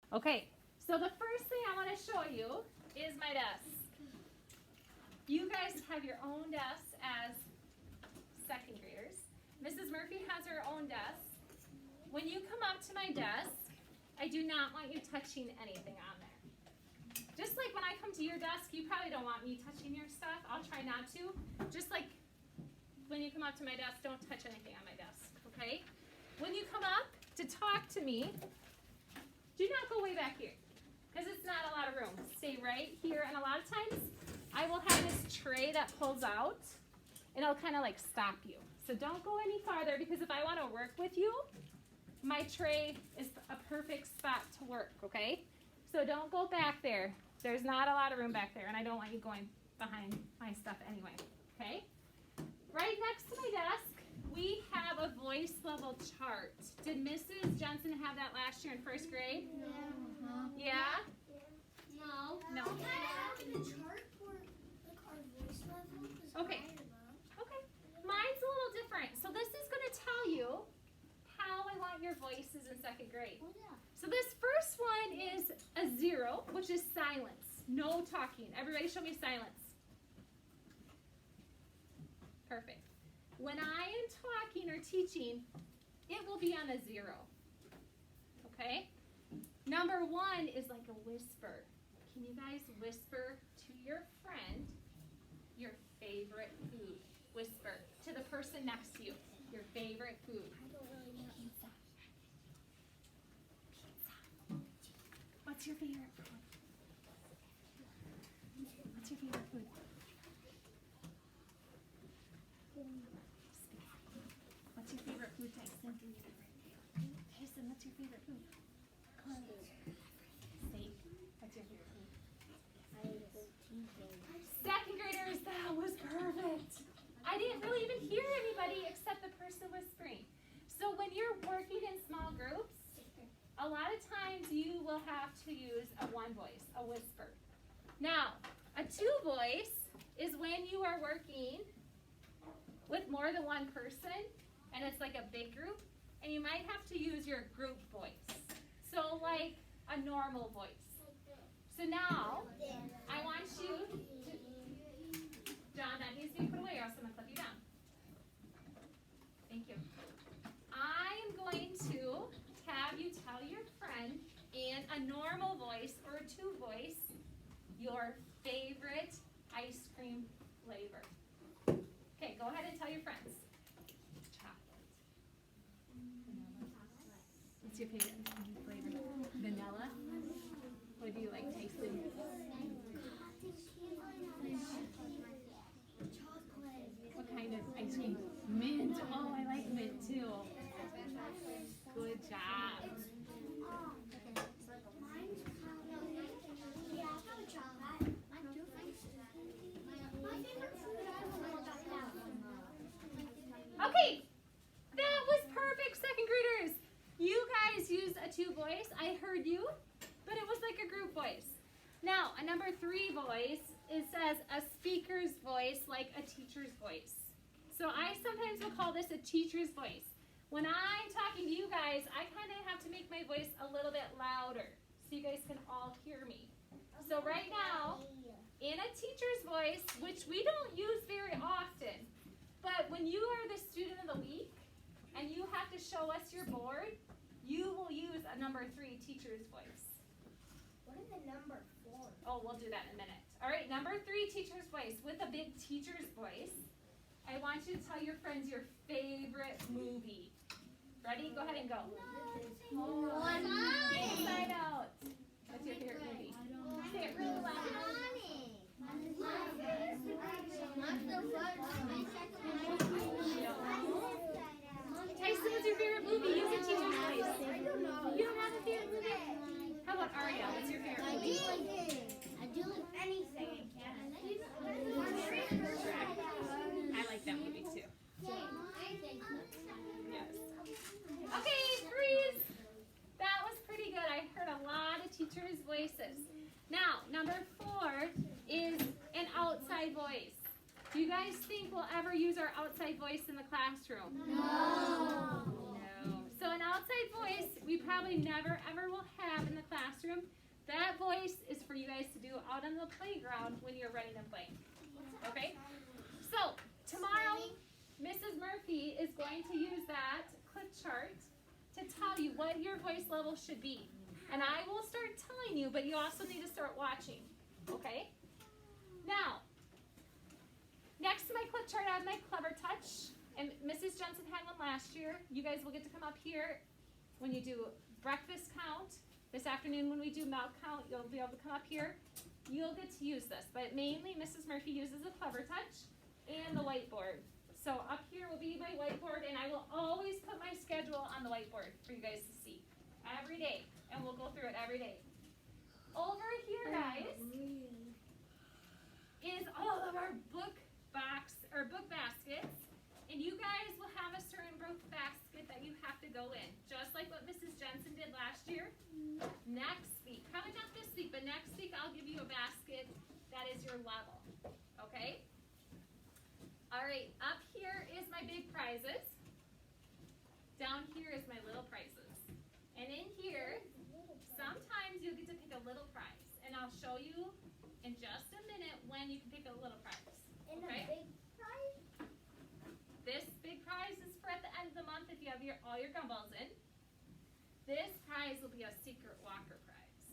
Okay, so the first thing I want to show you is my desk. You guys have your own desks as second graders. Mrs. Murphy has her own desk. When you come up to my desk, I do not want you touching anything on there. Just like when I come to your desk, you probably don't want me touching your stuff. I'll try not to. Just like when you come up to my desk, don't touch anything on my desk, okay? When you come up to talk to me, do not go way back here, because it's not a lot of room. Stay right here, and a lot of times, I will have this tray that pulls out, and it'll kind of like stop you. So don't go any farther, because if I want to work with you, my tray is a perfect spot to work, okay? So don't go back there. There's not a lot of room back there, and I don't want you going behind my stuff anyway, okay? Right next to my desk, we have a voice level chart. Did Mrs. Jensen have that last year in first grade? Yeah. Yeah? No. No. We kind of have the chart for like our voice level. Okay. Okay. Mine's a little different. So this is going to tell you how I want your voices in second grade. Oh, yeah. So this first one is a 0, which is silence. No talking. Everybody show me silence. Perfect. When I am talking or teaching, it will be on a 0. Okay? Number 1 is like a whisper. Can you guys whisper to your friend your favorite food? Whisper to the person next to you your favorite food. I don't really know. Pizza. What's your favorite food? What's your favorite food? What's your favorite food, Tyson? Tyson, what's your favorite food? Come on. Steak. What's your favorite food? Second graders, that was perfect. I didn't really even hear anybody except the person whispering. So when you're working in small groups, a lot of times you will have to use a 1 voice, a whisper. Now, a 2 voice is when you are working with more than 1 person, and it's like a big group, and you might have to use your group voice. So like a normal voice. So now, I want you to, John, that needs to be put away or else I'm going to clip you down. Thank you. I am going to have you tell your friend in a normal voice or a 2 voice your favorite ice cream flavor. Okay, go ahead and tell your friends. Chocolate. What's your favorite flavor? Vanilla? What do you like, Tyson? What kind of ice cream? Mint. Oh, I like mint too. Good job. Okay, that was perfect, second graders. You guys used a 2 voice. I heard you, but it was like a group voice. Now, a number 3 voice, it says a speaker's voice, like a teacher's voice. So I sometimes will call this a teacher's voice. When I'm talking to you guys, I kind of have to make my voice a little bit louder so you guys can all hear me. So right now, in a teacher's voice, which we don't use very often, but when you are the student of the week and you have to show us your board, you will use a number 3 teacher's voice. What is the number 4? Oh, we'll do that in a minute. All right, number 3 teacher's voice with a big teacher's voice. I want you to tell your friends your favorite movie. Ready? Go ahead and go. Inside Out. What's your favorite movie? Say it really loud. Tyson, what's your favorite movie? Use a teacher's voice. You don't have a favorite movie? How about Aria? What's your favorite movie? I do anything I can. I like that movie too. Yes. Okay, freeze. That was pretty good. I heard a lot of teachers' voices. Now, number 4 is an outside voice. Do you guys think we'll ever use our outside voice in the classroom? No. So an outside voice we probably never ever will have in the classroom. classroom. That voice is for you guys to do out on the playground when you're running and playing. Okay? So, tomorrow, Mrs. Murphy is going to use that clip chart to tell you what your voice level should be. And I will start telling you, but you also need to start watching. Okay? Now, next to my clip chart, I have my Clever Touch. And Mrs. Jensen had one last year. You guys will get to come up here when you do breakfast count. This afternoon when we do milk count, you'll be able to come up here. You'll get to use this. But mainly, Mrs. Murphy uses a Clever Touch and the whiteboard. So up here will be my whiteboard, and I will always put my schedule on the whiteboard for you guys to see every day. And we'll go through it every day. Over here, guys, is all of our book baskets. And you guys will have a certain book basket that you have to go in, just like what Mrs. Jensen did last year. Next week, probably not this week, but next week I'll give you a basket that is your level, okay? All right, up here is my big prizes. Down here is my little prizes. And in here, sometimes you'll get to pick a little prize. And I'll show you in just a minute when you can pick a little prize, okay? This big prize is for at the end of the month if you have all your gumballs in. This prize will be a secret walker prize.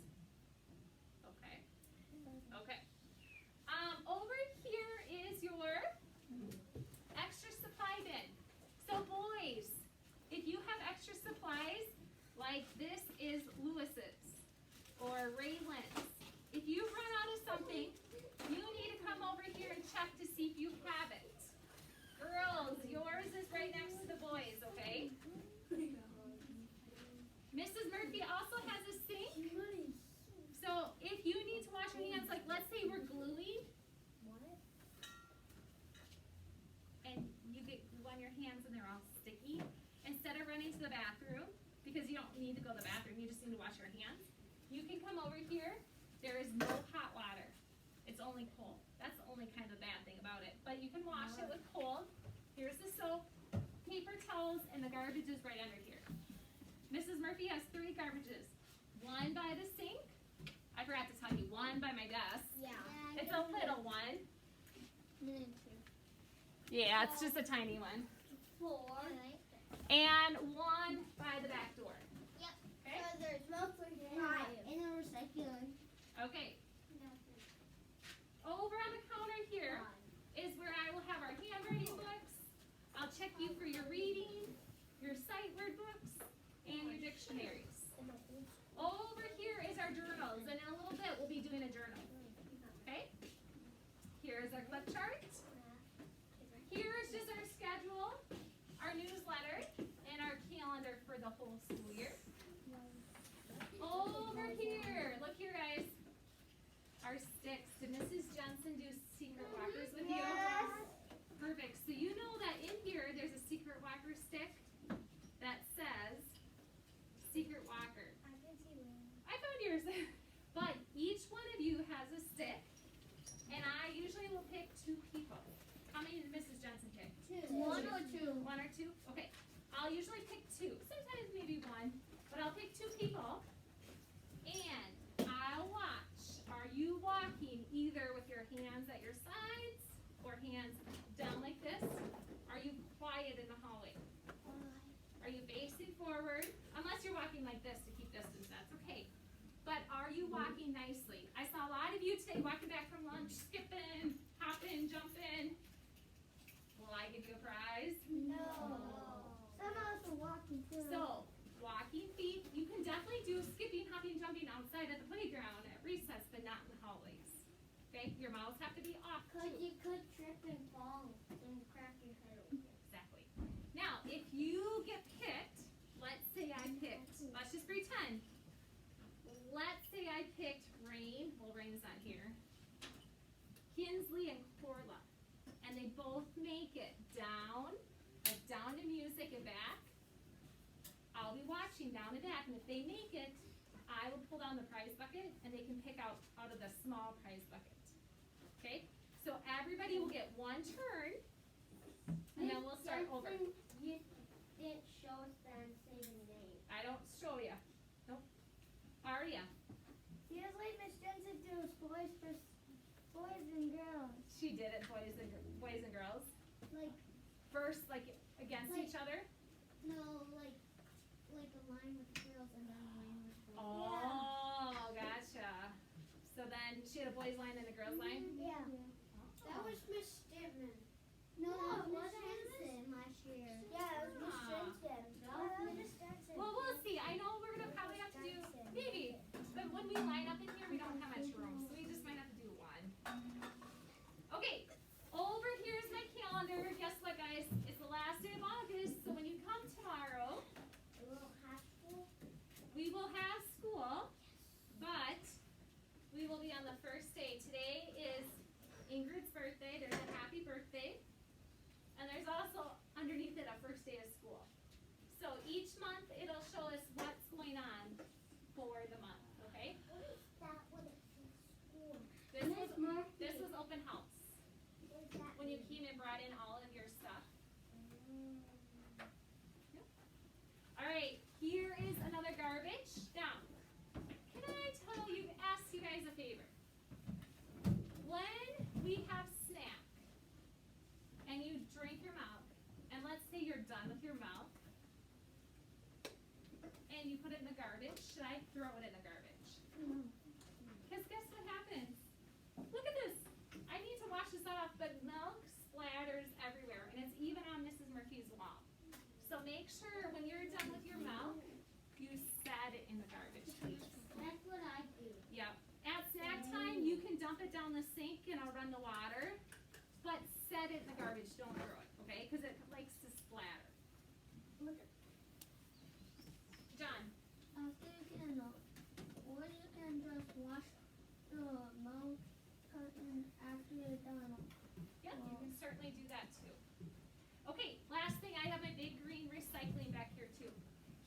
Okay? Okay. Over here is your extra supply bin. So boys, if you have extra supplies, like this is Lewis's or Raylan's, if you run out of something, you need to come over here and check to see if you have it. Girls, yours is right next to the boys, okay? Mrs. Murphy also has a sink. So if you need to wash your hands, like let's say we're gluing. And you get glue on your hands and they're all sticky. Instead of running to the bathroom, because you don't need to go to the bathroom, you just need to wash your hands. You can come over here. There is no hot water. It's only cold. That's the only kind of bad thing about it. But you can wash it with cold. Here's the soap, paper towels, and the garbage is right under here. Mrs. Murphy has 3 garbages. One by the sink. I forgot to tell you, one by my desk. Yeah. It's a little one. Yeah, it's just a tiny one. 4. And one by the back door. Yep. Okay? So there's mostly 5. And a recycling. Okay. Over on the counter here is where I will have our handwriting books. I'll check you for your reading, your sight word books, and your dictionaries. Over here is our journals, and in a little bit we'll be doing a journal. Okay? Here is our clip chart. Here is just our schedule, our newsletter, and our calendar for the whole school year. Over here, look here guys, our sticks. Did Mrs. Jensen do secret walkers with you? Yes. Perfect. So you know that in here there's a secret walker stick that says secret walker. I found yours. But each one of you has a stick, and I usually will pick 2 people. How many did Mrs. Jensen pick? 2. 1 or 2. 1 or 2? Okay. I'll usually pick 2. Sometimes maybe 1. But I'll pick 2 people. And I'll watch. Are you walking either with your hands at your sides or hands down like this? Are you quiet in the hallway? Are you facing forward? Unless you're walking like this to keep distance, that's okay. But are you walking nicely? I saw a lot of you today walking back from lunch, skipping, hopping, jumping. Will I give you a prize? No. Some of us are walking too. So, walking feet, you can definitely do skipping, hopping, jumping outside at the playground at recess, but not in the hallways. Okay? Your mouths have to be off too. Because you could trip and fall and crack your head open. Exactly. Now, if you get picked, let's say I picked, let's just pretend. Let's say I picked Rain, well Rain's not here, Kinsley and Corla, and they both make it down to music and back. I'll be watching down and back, and if they make it, I will pull down the prize bucket, and they can pick out of the small prize bucket. Okay? So everybody will get 1 turn, and then we'll start over. You didn't show us them say the name. I don't show you. Nope. Aria. was for boys and girls. She did it, boys and girls. Like First, like against Like- each other. no, like a line with girls and then a line with boys. Oh, gotcha. So then she had a boys line and a girls line. Yeah. Oh. Miss Stitman. No, it was Miss Jensen last year. Yeah, it was Miss Ah. Jensen. That was Miss Jensen. Well, we'll see. I know we're gonna probably have to do maybe, but when we line up in here, we don't have much room, so we just might have to do one. Okay, over here's my calendar. Guess what, guys? It's the last day of August, so when you come tomorrow, We will have school. we will have school, but we will be on the first day. Today is Ingrid's birthday. There's a happy birthday, and there's also underneath it a first day of school. So each month it'll show us what's going on for the month, okay? What is that when it says school? This was open house. What is that? When you came and brought in all of your stuff. Alright, here is another garbage. Now, can I ask you guys a favor? When we have snack and you drink your milk, and let's say you're done with your milk, and you put it in the garbage, should I throw it in the garbage? Because guess what happens? Look at this. I need to wash this off, but milk splatters everywhere, and it's even on Mrs. Murphy's wall. So make sure when you're done with your milk, you set it in the garbage, please. That's what I do. Yep. At snack time, you can dump it down the sink and I'll run the water, but set it in the garbage. Don't throw it, okay? Because it likes to splatter. John. I was thinking, or you can just wash the milk carton after you're done. Yep, you can certainly do that too. Okay, last thing, I have my big green recycling back here too.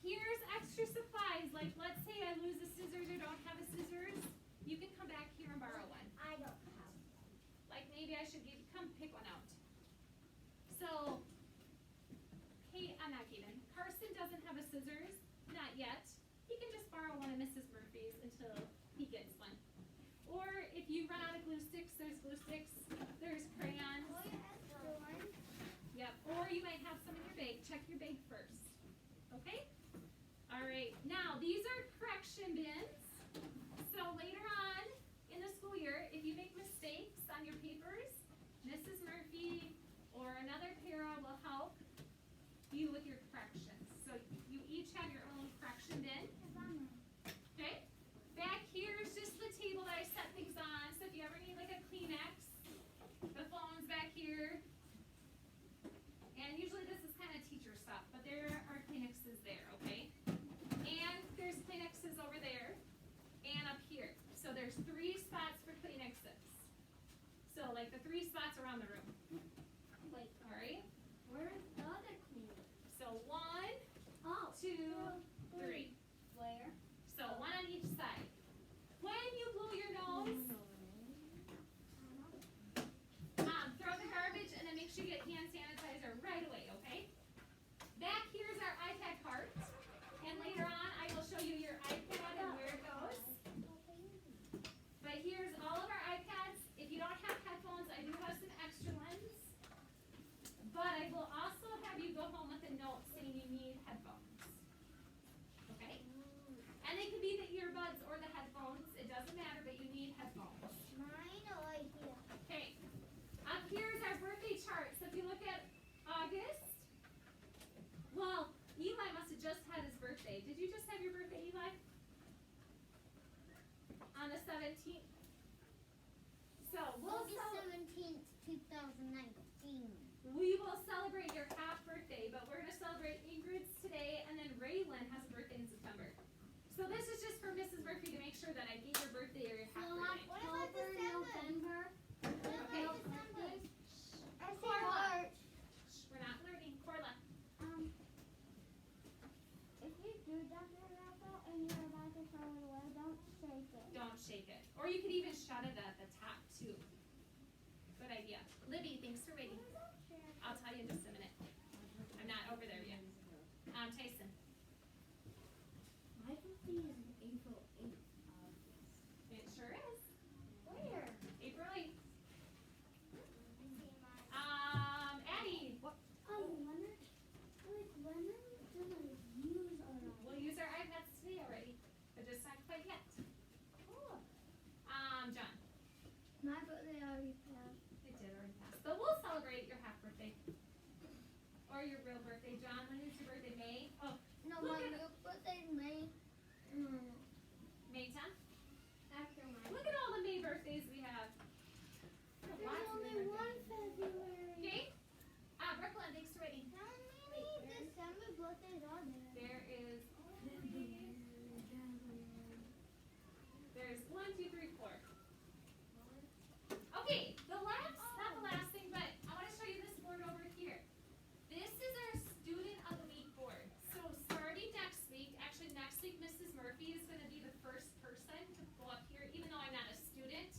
Here's extra supplies, like let's say I lose a scissors or don't have a scissors. You can come back here and borrow one. I don't have. Like maybe I should come pick one out. So, Carson doesn't have a scissors, not yet. He can just borrow one of Mrs. Murphy's until he gets one. Or if you run out of glue sticks, there's glue sticks, there's crayons. Yep, or you might have some in your bag. Check your bag first. Okay? Alright, now these are correction bins. So later on in the school year, if you make mistakes on your papers, Mrs. Murphy or another para will help you with your corrections. So you each have your own correction bin. Okay? Back here is just the table that I set things on. So if you ever need like a Kleenex, the phone's back here. And usually this is kind of teacher stuff, but there are Kleenexes there, okay? And there's Kleenexes over there and up here. So there's 3 spots for Kleenexes. So like the 3 spots around the room. Wait, Alright? where's the other cleaner? So 1, Oh. 2, 3. Where? So 1 on each side. When you blow your nose, throw the garbage and then make sure you get hand sanitizer right away, okay? Back here's our iPad cart. And later on I will show you your iPad and where it goes. But here's all of our iPads. If you don't have headphones, I do have some extra ones. But I will also have you go home with a note saying you need headphones. Okay? And they can be the earbuds or the headphones. It doesn't matter, but you need headphones. Mine or idea? Okay. Up here is our birthday chart. So if you look at August, well, Eli must have just had his birthday. Did you just have your birthday, Eli? On the 17th. So August 17th, 2019. we will celebrate your half birthday, but we're going to celebrate Ingrid's today, and then Raylan has a birthday in September. So this is just for Mrs. Murphy to make sure that I get your birthday or your half birthday. What about November? Okay. I say Corla. March. Shh, we're not learning. Corla. If you do something like that and you're about to throw it away, don't shake it. Don't shake it. Or you could even shut it at the top too. Good idea. Libby, thanks for waiting. I'll tell you in just a minute. I'm not over there yet. Tyson. My birthday is April 8th. It sure is. Where? John. My birthday already passed. It did already pass. But we'll celebrate your half birthday. Or your real birthday, John. When is your birthday? May? Oh, No, look my at real birthday is May. May 10th? After mine. Look at all the May birthdays we have. There's Lots of only May one birthdays. February. Okay. Brooklyn, thanks for waiting. How many December birthdays are there? There is only, there's 1, 2, 3, 4. Okay, not the last thing, but I want to show you this board over here. This is our Student of the Week board. So starting next week, actually next week, Mrs. Murphy is going to be the first person to go up here, even though I'm not a student.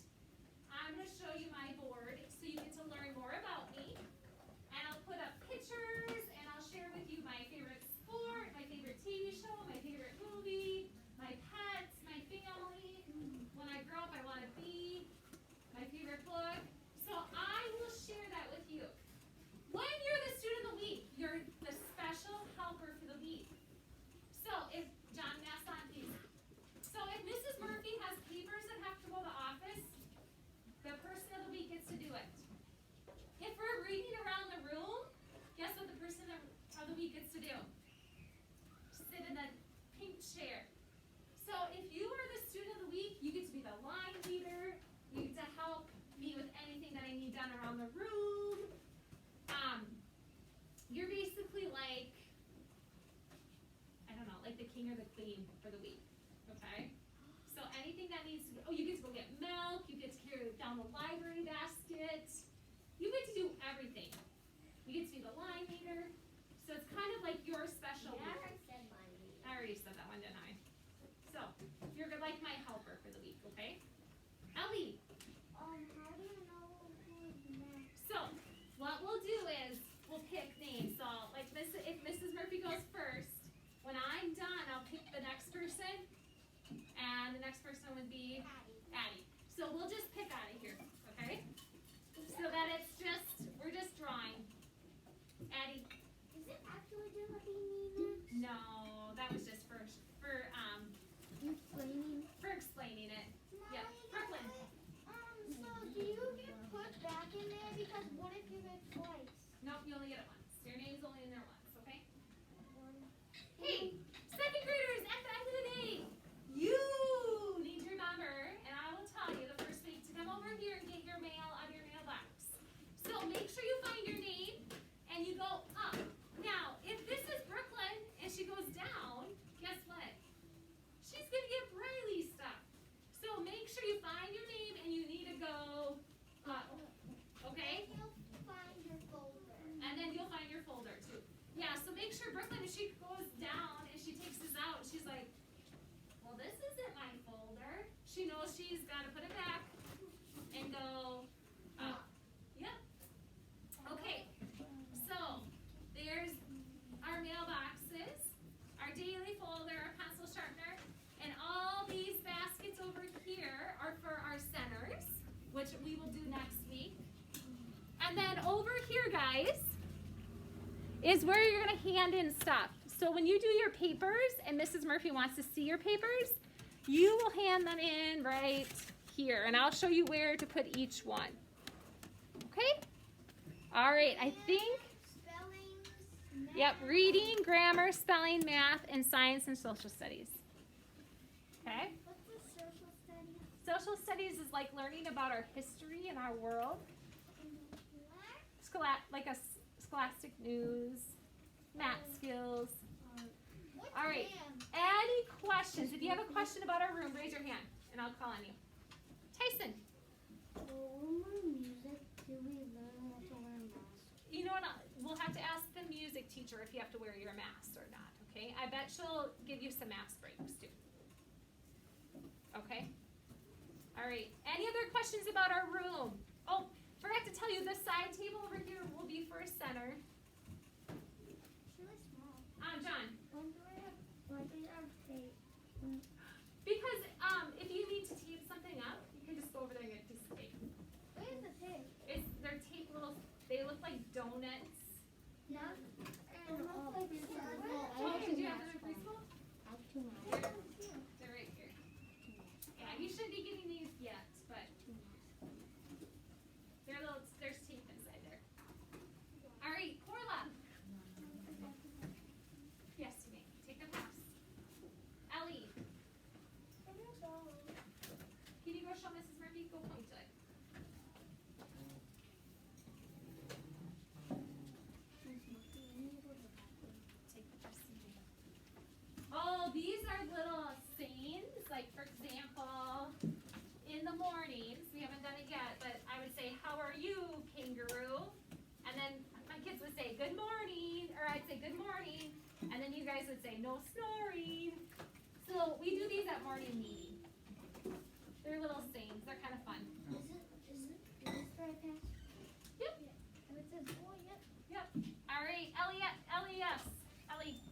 I'm going to show you my board so you get to learn more about me. And I'll put up pictures and I'll share with you my favorite sport, my favorite TV show, my favorite movie, my pets, my family, when I grow up I want to be, my favorite book. So I will share that with you. When you're the Student of the Week, you're the special helper for the week. So if, John, pass on please. So if Mrs. Murphy has papers that have to go to the office, the person of the week gets to do it. If we're reading around the room, guess what the person of the week gets to do? Sit in the pink chair. So if you are the Student of the Week, you get to be the line leader. You get to help me with anything that I need done around the room. You're basically like, I don't know, like the king or the queen for the week, okay? So anything that needs to go, you get to go get milk, you get to carry down the library basket. You get to do everything. You get to be the line leader. So it's kind of like your special week. I said mine. I already said that one, didn't I? So you're like my helper for the week, okay? Ellie. How do you know who's next? So what we'll do is we'll pick names. So like if Mrs. Murphy goes first, when I'm done, I'll pick the next person, and the next person would be Addie. So we'll just pick out of here, okay? So that it's just, we're just drawing. Addie. Is it actually gonna be me next? No, that was just for explaining it. Yeah, Brooklyn. So do you get put back in there? Because what if you get twice? Nope, you only get it once. Your name's only in there once, okay? One. Hey, second graders, at the end of the day, you need to remember, and I will tell you the first week, to come over here and get your mail out of your mailbox. So make sure you find your name and you go up. Now, if this is Brooklyn and she goes down, guess what? She's going to get Braille stuff. So make sure you find your name and you need to go up. Okay? And you'll find your folder. And then you'll find your folder too. Yeah, so make sure Brooklyn, if she goes down and she takes this out, she's like, well, this isn't my folder. She knows she's got to put it back and go up. Yep. Okay, so there's our mailboxes, our daily folder, our pencil sharpener, and all these baskets over here are for our centers, which we will do next week. And then over here, guys, is where you're going to hand in stuff. So when you do your papers and Mrs. Murphy wants to see your papers, you will hand them in right here. And I'll show you where to put each one. Okay? All right, I think, Spellings. yep, reading, grammar, spelling, math, and science and social studies. Okay? What's the social studies? Social studies is like learning about our history and our world. What? Like a scholastic news, math skills. What's All right. them? Any questions? If you have a question about our room, raise your hand, and I'll call on you. Tyson. When we're music, do we learn how to wear masks? You know what? We'll have to ask the music teacher if you have to wear your mask or not, okay? I bet she'll give you some mask breaks, too. Okay? All right. Any other questions about our room? Oh, forgot to tell you, this side table over here will be for center. It's really small. John. Why do you have tape? Because if you need to tape something up, you can just go over there and get a piece of tape. Where's the tape? They're taped little, they look like donuts. Yeah. And Oh, did you have them in preschool? I have two They're right here. Yeah, you shouldn't be getting these yet, but then you guys would say, no snoring. So we do these at morning meeting. They're little sayings. They're kind of fun. Is this right past? Yep. And it says boy, yep. Yep. All right, Elliot, L-E-S. Ellie.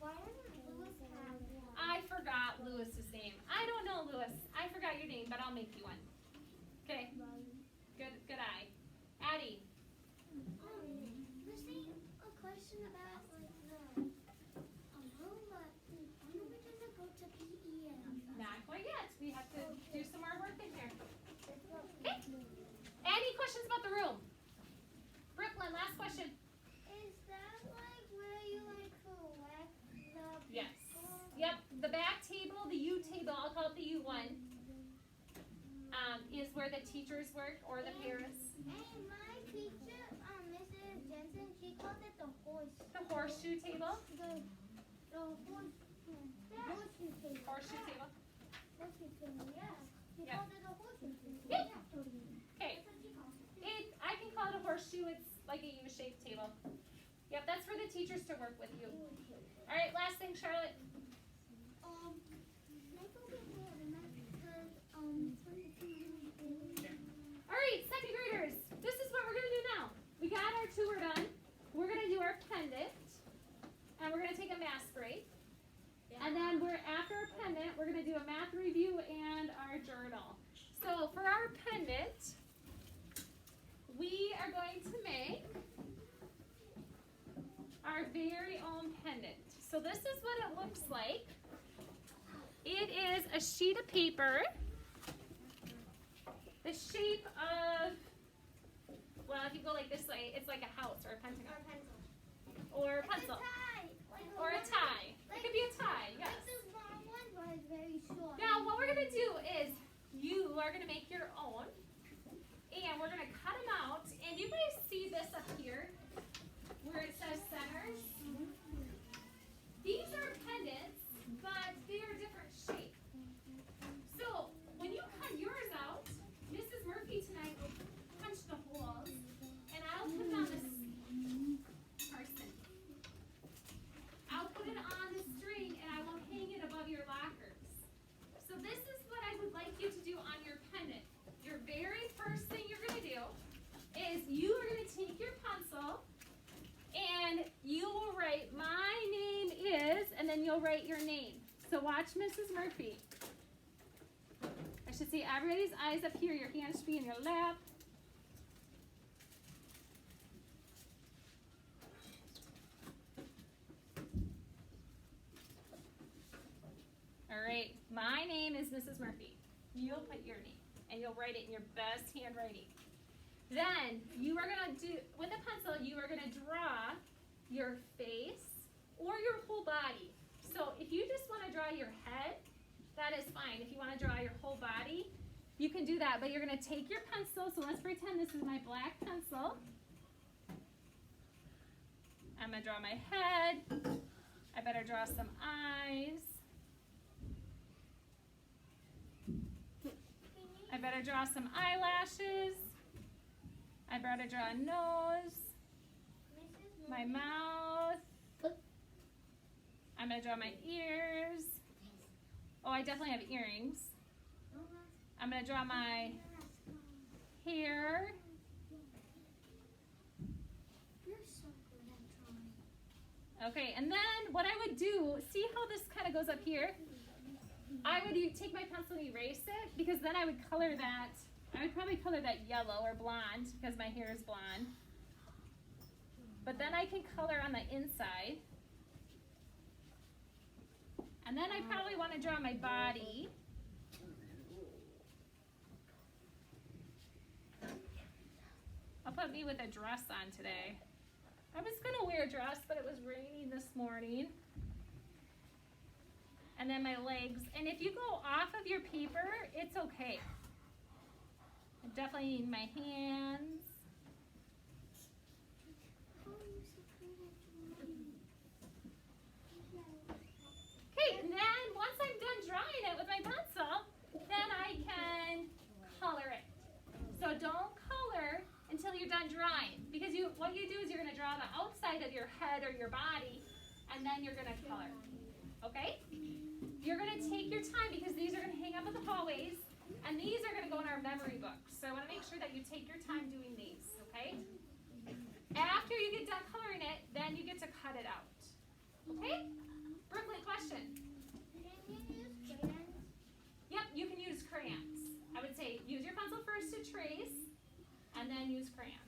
Why doesn't Lewis have one? I forgot Lewis's name. I don't know, Lewis. I forgot your name, but I'll make you one. Okay. Good eye. Addie. There's a question about like the room, but when are we gonna go to PE and Not quite yet. We have to do some more work in here. Okay. Any questions about the room? Brooklyn, last question. Is that like where you like collect the Yes. Yep. The back table, the U table, I'll call it the U1, is where the teachers work or the parents. Hey, my teacher, Mrs. Jensen, she called it the The horseshoe table. the horseshoe table. Horseshoe table. Horseshoe table, yeah. She Yeah. called it a horseshoe table. Yep. Yeah. Okay. That's what she called it. I can call it a horseshoe. It's like a U-shaped table. Yep, that's for the teachers to work with you. All right, last thing, Charlotte. All right, second graders, this is what we're going to do now. We got our tour done. We're going to do our pendant, and we're going to take a math break. And then after our pendant, we're going to do a math review and our journal. So for our pendant, we are going to make our very own pendant. So this is what it looks like. It is a sheet of paper, the shape of, well, if you go like this way, it's like a house or a pentagon. Or a pencil. Or a tie. It could be a tie, yes. Now, what we're going to do is you are going to make your own, and we're going to cut them out. And you guys see this up here where it says centers? These are pendants, but they are different shape. So when you cut yours out, Mrs. Murphy tonight will punch the holes, and I'll put it on this person. I'll put it on the string, and I will hang it above your lockers. So this is what I would like you to do on your pendant. Your very first thing you're going to do is you are going to take your pencil, and you will write, my name is, and then you'll write your name. So watch Mrs. Murphy. I should see everybody's eyes up here. Your hands should be in your lap. All right, my name is Mrs. Murphy. You'll put your name, and you'll write it in your best handwriting. Then you are going to do, with a pencil, you are going to draw your face or your whole body. So if you just want to draw your head, that is fine. If you want to draw your whole body, you can do that. But you're going to take your pencil. So let's pretend this is my black pencil. I'm going to draw my head. I better draw some eyes. I better draw some eyelashes. I better draw a nose, my mouth. I'm going to draw my ears. Oh, I definitely have earrings. I'm going to draw my hair. You're so good at drawing. Okay, and then what I would do, see how this kind of goes up here? I would take my pencil and erase it, because then I would color that. I would probably color that yellow or blonde because my hair is blonde. But then I can color on the inside. And then I probably want to draw my body. I'll put me with a dress on today. I was going to wear a dress, but it was raining this morning. And then my legs. And if you go off of your paper, it's okay. I definitely need my hands. Okay, and then once I'm done drawing it with my pencil, then I can color it. So don't color until you're done drawing, because what you do is you're going to draw the outside of your head or your body, and then you're going to color. Okay? You're going to take your time because these are going to hang up in the hallways, and these are going to go in our memory books. So I want to make sure that you take your time doing these, okay? After you get done coloring it, then you get to cut it out. Okay? Brooklyn, question? Yep, you can use crayons. I would say use your pencil first to trace, and then use crayons.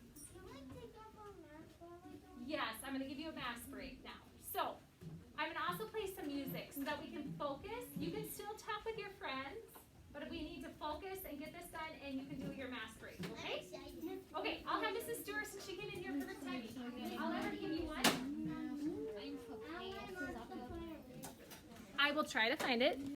Yes, I'm going to give you a math break now. So, I'm going to also play some music so that we can focus. You can still talk with your friends, but we need to focus and get this done, and you can do your math break, okay? Okay, I'll have Mrs. Stewart since she came in here perfect timing. I'll let her give you one. I will try to find it.